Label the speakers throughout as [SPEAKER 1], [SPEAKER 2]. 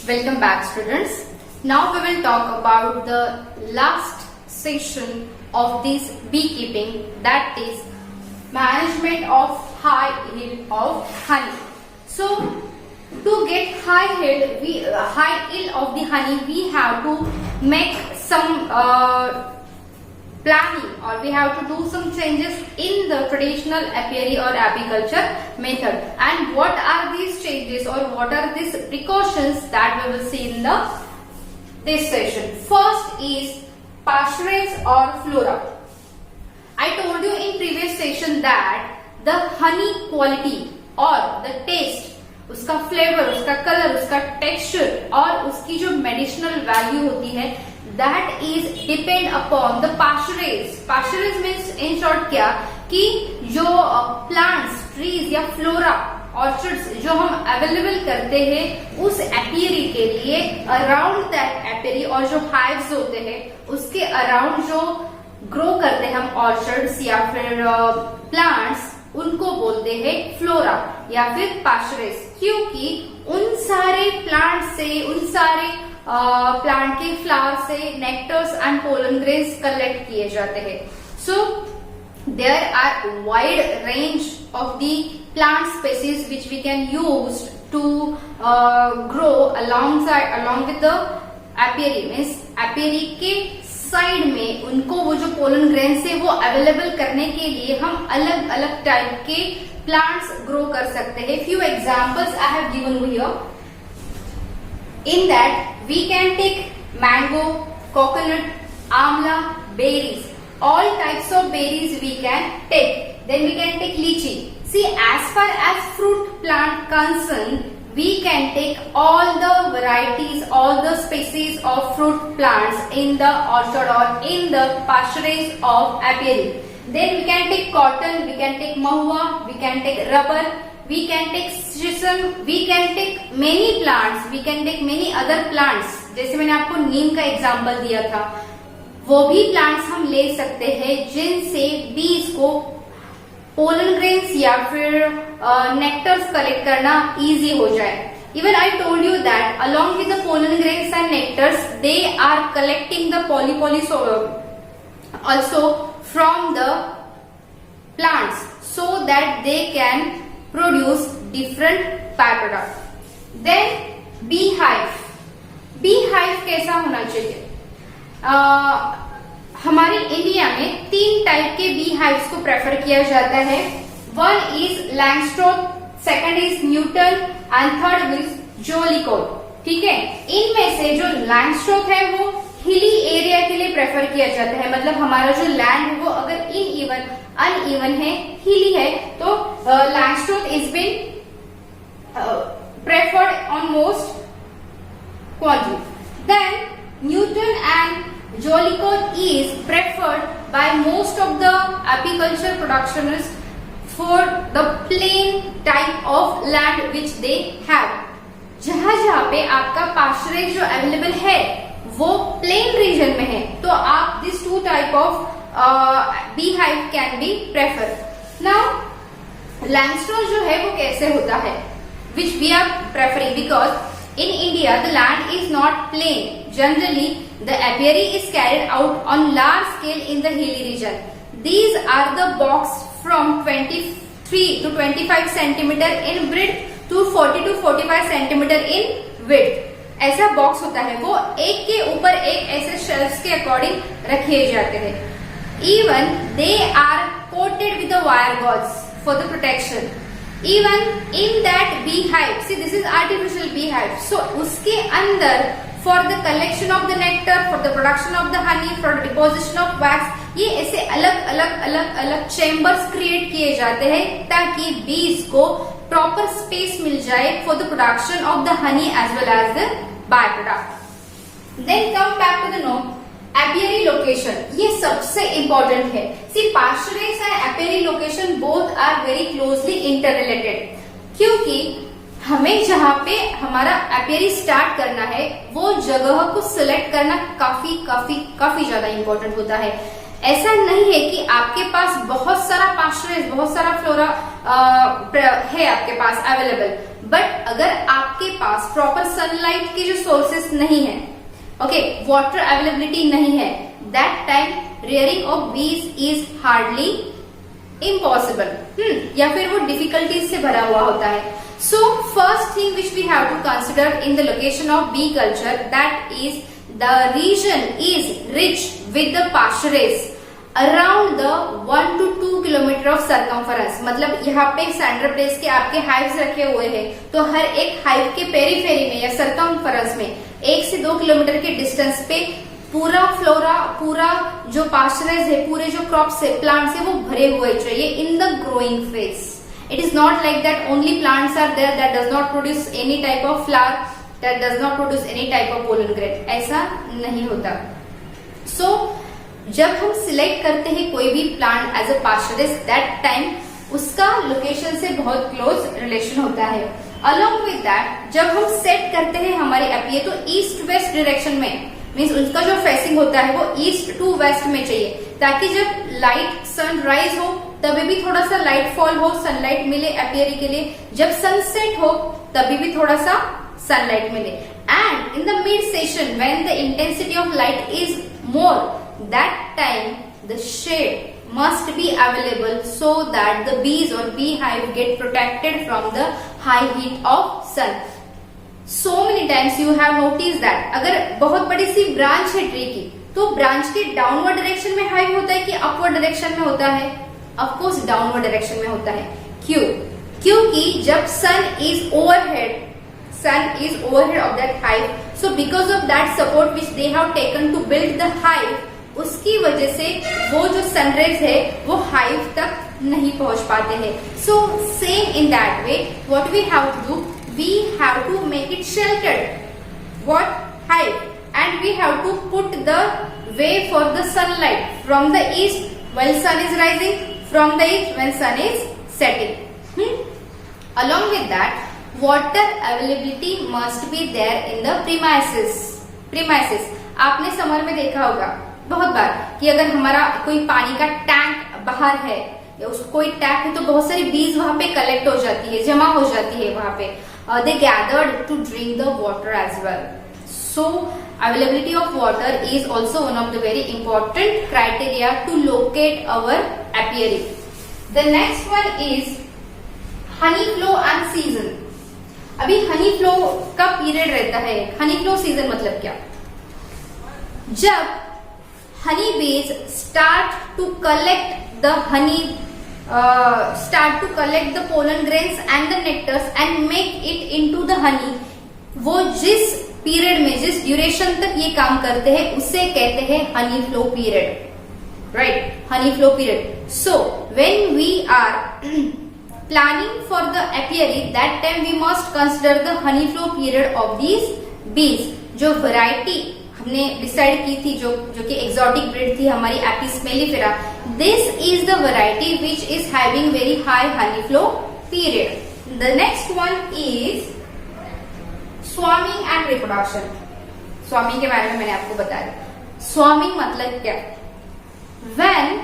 [SPEAKER 1] Welcome back, students. Now we will talk about the last session of this beekeeping, that is management of high yield of honey. So to get high yield of the honey, we have to make some planning, or we have to do some changes in the traditional apiary or apiculture method. And what are these changes, or what are these precautions that we will see in this session. First is pasturage or flora. I told you in previous session that the honey quality or the taste, उसका flavour, उसका colour, उसका texture और उसकी जो medicinal value होती है, that is depend upon the pasturage. Pasturage means in short क्या कि जो plants, trees या flora, orchids जो हम अवेलेबल करते हैं उस एपियरी के लिए, अराउंड दैट एपियरी और जो हाइव्स होते हैं उसके अराउंड जो ग्रो करते हैं हम ऑर्चिड्स या फिर प्लांट्स, उनको बोलते हैं फ्लोरा या फिर पास्चरेज, क्योंकि उन सारे प्लांट से, उन सारे प्लांट के फ्लावर से nectars and pollen grains collect किए जाते हैं. So there are wide range of the plant species which we can use to grow along with the apiary. Means apiary के साइड में उनको वो जो पोलन ग्रेन्स है वो अवेलेबल करने के लिए हम अलग अलग टाइप के प्लांट्स ग्रो कर सकते हैं. Few examples I have given here. In that we can take mango, coconut, amla, berries. All types of berries we can take. Then we can take lychee. See, as far as fruit plant concerned, we can take all the varieties, all the species of fruit plants in the orchard or in the pasturage of apiary. Then we can take cotton, we can take mahua, we can take rubber, we can take sesame, we can take many plants, we can take many other plants. जैसे मैंने आपको नीम का example दिया था, वो भी plants हम ले सकते हैं जिनसे बीज को पोलन ग्रेन्स या फिर नेक्टर्स कलेक्ट करना इजी हो जाए. Even I told you that along with the pollen grains and nectars, they are collecting the polypolis also from the plants so that they can produce different byproducts. Then beehive. beehive कैसा होना चाहिए? हमारे India में 3 type के beehives को prefer किया जाता है. One is Langstroth, second is Newton and third is Jolicot. ठीक है, इनमें से जो लैंगस्ट्रोथ है वो हिली एरिया के लिए प्रेफर किया जाता है. मतलब हमारा जो लैंड है वो अगर अनइवन है, हिली है, तो Langstroth is been preferred on most quantity. Then Newton and Jolicoeur is preferred by most of the apiculture productionists for the plain type of land which they have. जहाँ पे आपका पास्चरेज जो अवेलेबल है वो प्लेन रीजन में है, तो आप this 2 type of beehive can be prefer. Now Langstroth जो है वो कैसे होता है, which we are preferring because in India the land is not plain. Generally the apiary is carried out on large scale in the hilly region. These are the box from 23 to 25 centimeter in breadth to 40 to 45 centimeter in width. ऐसा box होता है, वो एक के ऊपर एक ऐसे shelves के अकॉर्डिंग रखे जाते हैं. Even they are coated with the wire gauze for the protection. Even in that beehive, see this is artificial beehive, so उसके अंदर for the collection of the nectar, for the production of the honey, for the deposition of wax, ये ऐसे अलग chambers create किए जाते हैं ताकि बीज को प्रॉपर स्पेस मिल जाए for the production of the honey as well as the byproduct. Then come back to the note. Apiary location, ये सबसे इम्पोर्टेंट है. See pasturage and apiary location both are very closely interrelated, क्योंकि हमें जहाँ पे हमारा apiary start करना है वो जगह को सिलेक्ट करना काफी ज्यादा इम्पोर्टेंट होता है. ऐसा नहीं है कि आपके पास बहुत सारा पास्चरेज, बहुत सारा फ्लोरा है आपके पास अवेलेबल, बट अगर आपके पास प्रॉपर सनलाइट के जो सोर्सेस नहीं है, ओके, वाटर अवेलेबिलिटी नहीं है, that time rearing of bees is hardly impossible, या फिर वो डिफिकल्टीज से भरा हुआ होता है. So first thing which we have to consider in the location of bee culture, that is the region is rich with the pastures around the 1 to 2 kilometre of circumference. मतलब यहाँ पे सेंट्रल प्लेस के आपके hives रखे हुए हैं, तो हर एक हाइव के पेरीफेरी में या सर्कम्फरेंस में 1 से 2 किलोमीटर के डिस्टेंस पे पूरा फ्लोरा, पूरा जो पास्चरेज है, पूरे जो क्रॉप्स है, प्लांट्स है, वो भरे हुए चाहिए in the growing phase. It is not like that only plants are there that does not produce any type of flower, that does not produce any type of pollen grain. ऐसा नहीं होता. सो जब हम सिलेक्ट करते हैं कोई भी plant as a pasturage, that time उसका लोकेशन से बहुत क्लोज रिलेशन होता है. अलॉन्ग विद दैट जब हम सेट करते हैं हमारे एपीए, तो ईस्ट वेस्ट डायरेक्शन में, मीन्स उसका जो फेसिंग होता है वो ईस्ट टू वेस्ट में चाहिए, ताकि जब लाइट सनराइज हो तभी भी थोड़ा सा लाइट फॉल हो, सनलाइट मिले एपियरी के लिए. जब सनसेट हो तभी भी थोड़ा सा सनलाइट मिले. And in the mid session when the intensity of light is more, that time the shade must be available so that the bees or beehive get protected from the high heat of sun. So many times you have noticed that अगर बहुत बड़ी सी branch है tree की, तो branch के downward direction में hive होता है कि अपवर्ड डायरेक्शन में होता है? ऑफ कोर्स डाउनवर्ड डायरेक्शन में होता है. क्यों? क्योंकि जब sun is overhead of that hive, so because of that support which they have taken to build the hive, उसकी वजह से वो जो सनरेज है वो हाइव तक नहीं पहुंच पाते हैं. So same in that way what we have to do, we have to make it sheltered, what, hive, and we have to put the way for the sunlight from the east while sun is rising, from the east when sun is setting. Along with that, water availability must be there in the premises. आपने summer में देखा होगा बहुत बार कि अगर हमारा कोई पानी का टैंक बाहर है या उसको कोई टैंक है, तो बहुत सारी बीज वहां पे कलेक्ट हो जाती है, जमा हो जाती है वहां पे. They gathered to drink the water as well. So availability of water is also one of the very important criteria to locate our apiary. The next one is honey flow and season. अभी honey flow का period रहता है. honey flow season मतलब क्या? जब honey bees start to collect the honey, start to collect the pollen grains and the nectars and make it into the honey, वो जिस period में, जिस ड्यूरेशन तक ये काम करते हैं, उसे कहते हैं honey flow period. Right, honey flow period. So when we are planning for the apiary, that time we must consider the honey flow period of these bees. जो वैरायटी हमने डिसाइड की थी, जो कि एक्सोटिक ब्रीड थी हमारी Apis mellifera, this is the variety which is having very high Honey flow period. The next one is swarming and reproduction. Swarming के बारे में मैंने आपको बताया. स्वार्मिंग मतलब क्या? When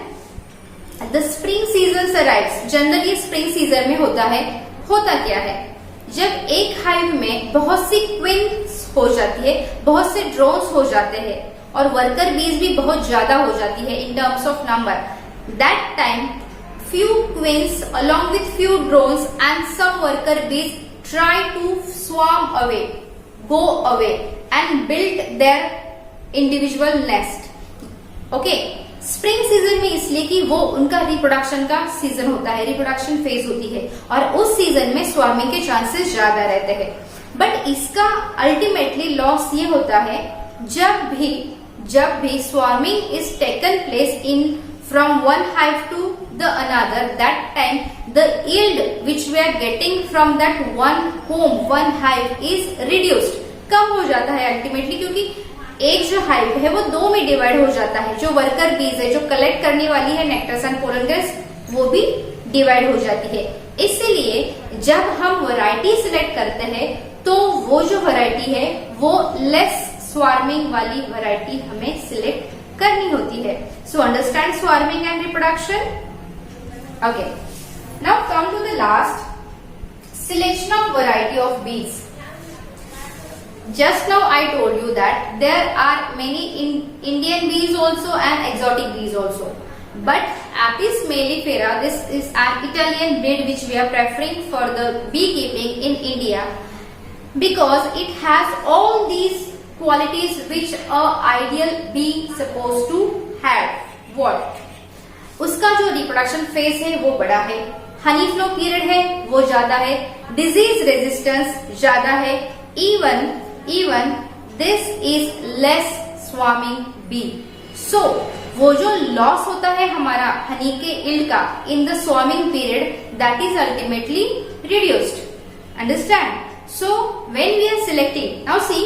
[SPEAKER 1] the spring season arrives, generally spring season में होता है. होता क्या है? जब एक हाइव में बहुत सी क्वींस हो जाती है, बहुत से ड्रोन्स हो जाते हैं, और वर्कर बीज भी बहुत ज्यादा हो जाती है in terms of number, that time few queens along with few drones and some worker bees try to swarm away, go away and build their individual nest. Okay, spring season में इसलिए कि वो उनका रिप्रोडक्शन का season होता है, reproduction phase होती है, और उस सीजन में स्वार्मिंग के चांसेस ज्यादा रहते हैं. बट इसका अल्टीमेटली लॉस ये होता है जब भी swarming is taken place in from one hive to the another, that time the yield which we are getting from that one home, one hive is reduced, कम हो जाता है अल्टीमेटली, क्योंकि एक जो हाइव है वो दो में डिवाइड हो जाता है. जो वर्कर बीज है, जो कलेक्ट करने वाली है नेक्टर्स एंड पोलन ग्रेन्स, वो भी डिवाइड हो जाती है. इसलिए जब हम वैरायटी सिलेक्ट करते हैं तो वो जो वैरायटी है वो लेस स्वार्मिंग वाली वैरायटी हमें सिलेक्ट करनी होती है. So understand swarming and reproduction. Okay, now come to the last Selection of variety of bees. Just now I told you that there are many Indian bees also and exotic bees also. But Apis mellifera, this is an Italian breed which we are preferring for the beekeeping in India because it has all these qualities which a ideal bee supposed to have. What? उसका जो reproduction phase है वो बड़ा है, Honey flow period है वो ज्यादा है, डिजीज रेजिस्टेंस ज्यादा है, even this is less swarming bee. So वो जो लॉस होता है हमारा हनी के इल्का in the swarming period, that is ultimately reduced. Understand? So when we are selecting, now see,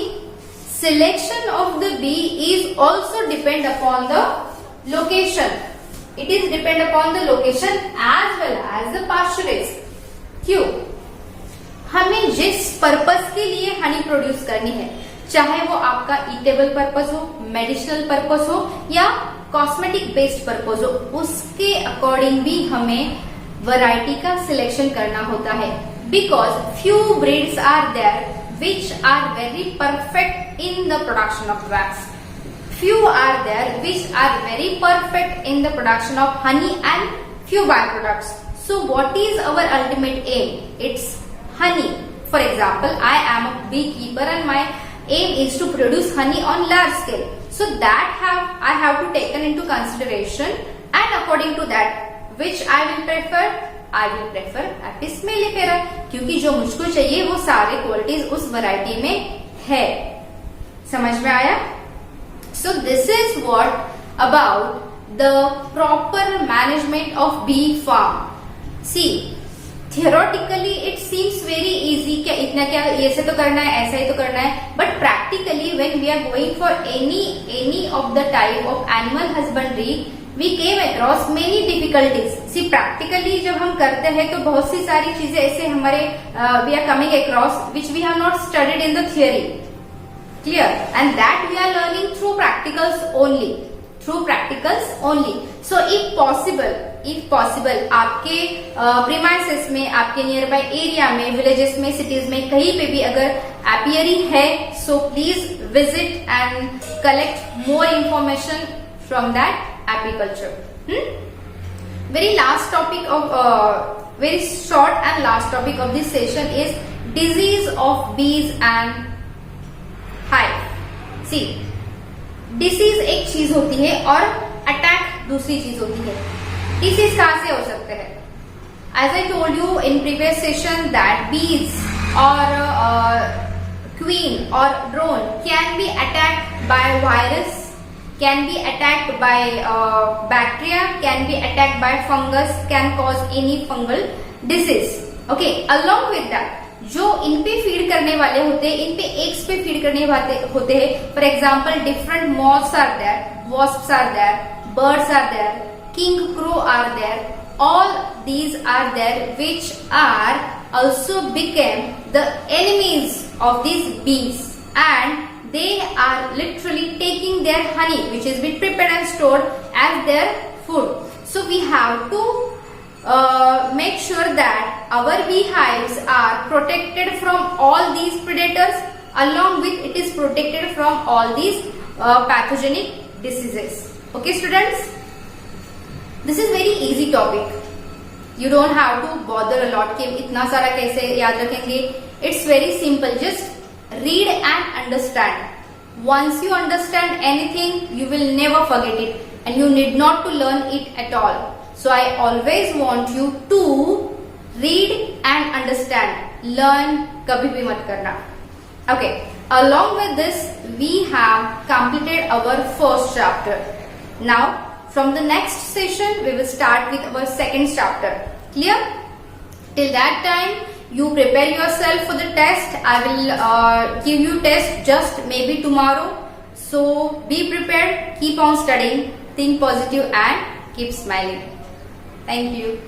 [SPEAKER 1] selection of the bee is also depend upon the location. It is depend upon the location as well as the pasturage. क्यों? हमें जिस purpose के लिए Honey produce करनी है, चाहे वो आपका ईटेबल पर्पस हो, मेडिसिनल पर्पस हो या कॉस्मेटिक बेस्ड पर्पस हो, उसके अकॉर्डिंग भी हमें वैरायटी का सिलेक्शन करना होता है. Because few breeds are there which are very perfect in the production of wax. Few are there which are very perfect in the production of honey and few byproducts. So what is our ultimate aim? It's honey. For example, I am a beekeeper and my aim is to produce honey on large scale. So that I have to take into consideration, and according to that, which I will prefer Apis mellifera, क्योंकि जो मुझको चाहिए वो सारे qualities उस variety में है. समझ में आया? So this is what about the proper management of bee farm. See, theoretically it seems very easy, क्या इतना क्या ऐसे तो करना है, ऐसा ही तो करना है, but practically when we are going for any of the type of animal husbandry, we came across many difficulties. See, practically जब हम करते हैं तो बहुत सी सारी चीजें ऐसे हमारे we are coming across which we have not studied in the theory. Clear? And that we are learning through practicals only. So if possible आपके premises में, आपके nearby area में, villages में, cities में, कहीं पे भी अगर apiary है, so please visit and collect more information from that apiculture. Very last topic of very short and last topic of this session is disease of bees and hive. See, disease एक चीज होती है और attack दूसरी चीज होती है. Disease कहां से हो सकते हैं? As I told you in previous session that bees or queen or drone can be attacked by virus, can be attacked by bacteria, can be attacked by fungus, can cause any fungal disease. Okay, along with that, जो इन पे feed करने वाले होते हैं, इन पे eggs पे feed करने वाले होते हैं. For example, different moths are there, wasps are there, birds are there, king crow are there. All these are there which are also became the enemies of these bees, and they are literally taking their honey which is been prepared and stored as their food. So we have to make sure that our beehives are protected from all these predators, along with it is protected from all these pathogenic diseases. Okay students, this is very easy topic. You don't have to bother a lot कि इतना सारा कैसे याद रखेंगे. It's very simple. Just read and understand. Once you understand anything, you will never forget it, and you need not to learn it at all. So I always want you to read and understand. Learn कभी भी मत करना. Okay. Along with this, we have completed our first chapter. Now, from the next session, we will start with our second chapter. Clear? Till that time, you prepare yourself for the test. I will give you test just maybe tomorrow. So be prepared, keep on studying, think positive and keep smiling. Thank you.